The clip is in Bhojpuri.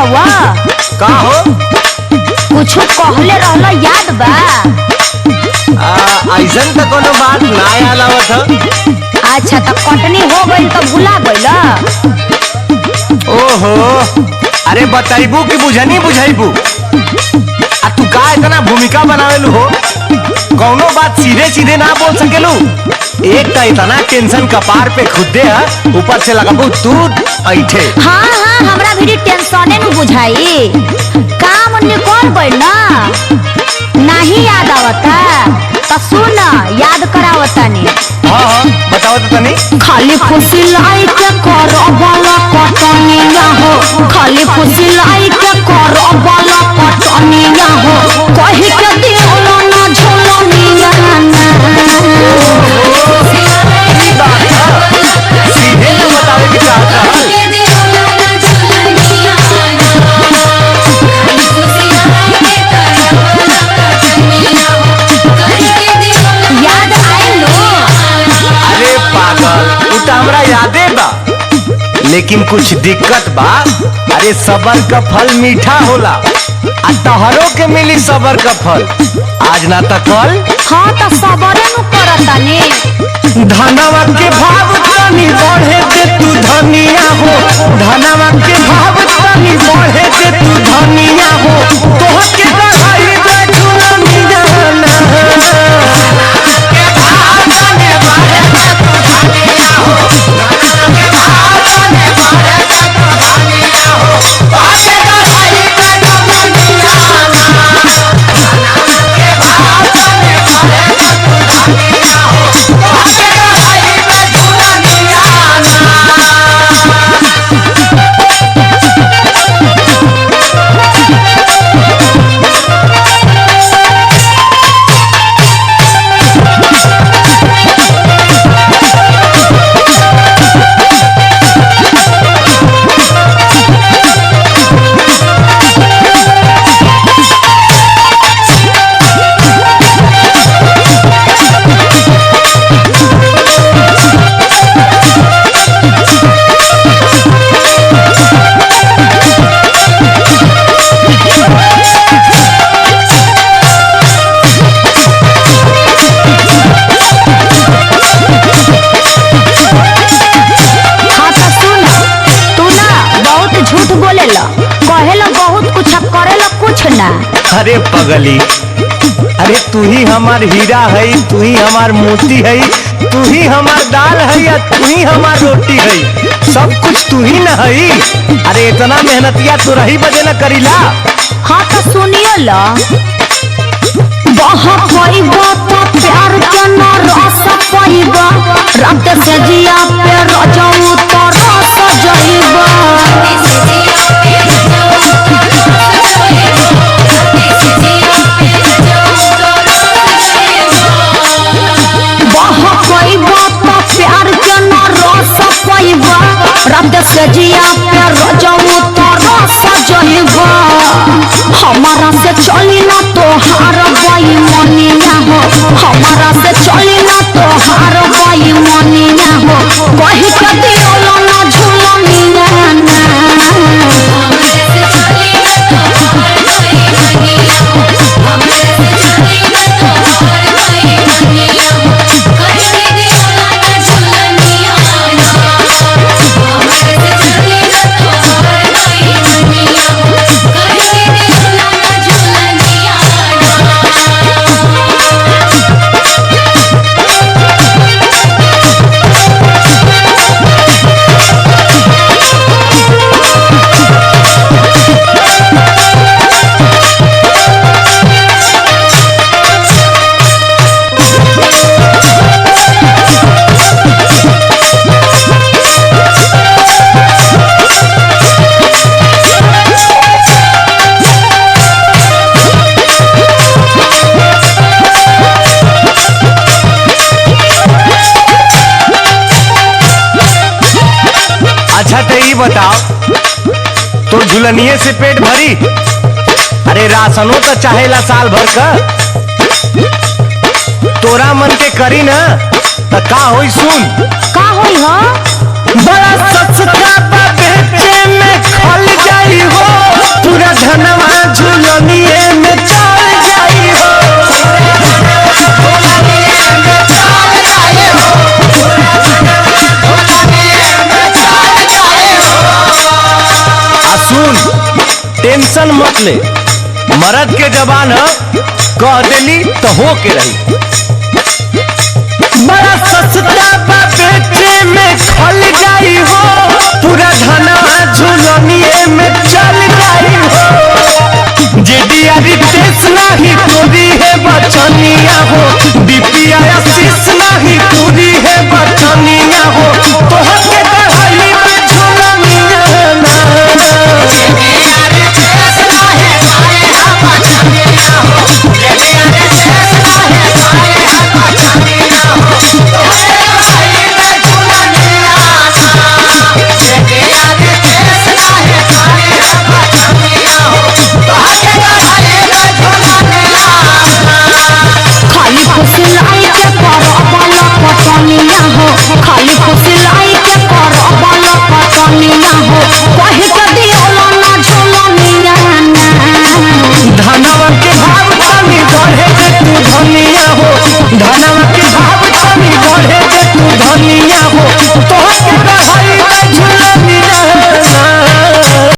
हवा का हो? कुछ कहले रहला याद बा? ऐसन तो कोनो बात ना याद आवत ह। अच्छा तो कटनी हो गई तो भुला गईला? ओहो, अरे बताइबू कि बुझनी बुझाइबू? आ तू का इतना भूमिका बनावेलू हो? कौनो बात सीधे सीधे ना बोल सकेलू? एक तो इतना टेंशन कपार पे खुदे है, ऊपर से लगाबू तू ऐठे। हाँ हाँ, हमरा भी टेंशने में बुझाई। काम निकल गई ना, नहीं याद आवता तो सुन याद करावता ने। हाँ हाँ बताओ तो तनी। खाली खुशी लाई के करो वाला कटनिया हो, खाली खुशी लाई के करो वाला कटनिया हो, कही के दिलो ना झोलनिया ना। सीधे ना बतावे के चाहता है। याद आए लो? अरे पागल, उ तो हमरा यादे बा, लेकिन कुछ दिक्कत बा। अरे सबर का फल मीठा होला, आ तहरो के मिली सबर का फल, आज ना तो कल। हाँ तो सबरे नु करता ने। धनवा के भाव तनी बढ़े दे तू धनिया हो, धनवा के भाव तनी बढ़े दे तू धनिया हो, तोह के बढ़ाई दे दुनिया ना। के भाव तनी बढ़े दे तू धनिया हो, के भाव तनी बढ़े दे तू धनिया हो, तोह के बढ़ाई दे दुनिया ना। के भाव तनी बढ़े दे तू धनिया हो, तोह के बढ़ाई दे दुनिया ना। हाँ तो सुन, तू ना बहुत झूठ बोलेला, कहेला बहुत कुछ करेला कुछ ना। अरे पगली, अरे तू ही हमार हीरा है, तू ही हमार मोती है, तू ही हमार दाल है या तू ही हमार रोटी है, सब कुछ तू ही न है। अरे इतना मेहनतिया तू रही बजे न करीला। हाँ तो सुनिए ला, वहाँ पाइबा तो प्यार के न रस पाइबा, रात से जिया पे रजाऊ तो रस जाइबा। वहाँ पाइबा तो प्यार के न रस पाइबा, रात से जिया पे रजाऊ तो रस जाइबा। हमारा से चली ना तो हार बाई मनिया हो, हमारा से चली ना तो हार बाई मनिया हो, कही के दियो ना झूलनिया ना। अच्छा तो ये बताओ, तो झुलनिए से पेट भरी? अरे राशनो तो चाहेला साल भर का, तोरा मन के करी ना तो का होई सुन। का होई हो? बड़ा सस्ता बा बेचे में खल जाई हो। टेंशन मत ले, मर्द के जबान कह देली तो हो के रही। बड़ा सस्ता बा बेचे में खल गई हो, पूरा धनवा झुलनिए में चल गई हो। जेडिया रितेश नहीं पूरी है बचनिया हो, बीपीआ आशीष नहीं पूरी है बचनिया हो। तोहर के गढ़ाई में झुलनिया ना फुसलाई के करबल पटनिया हो, खाली फुसलाई के करबल पटनिया हो। कहि के दियोला ना झोलनिया ना, धनवा के भाव तनी बढ़े दे तू धनिया हो, धनवा के भाव तनी बढ़े दे तू धनिया हो। तो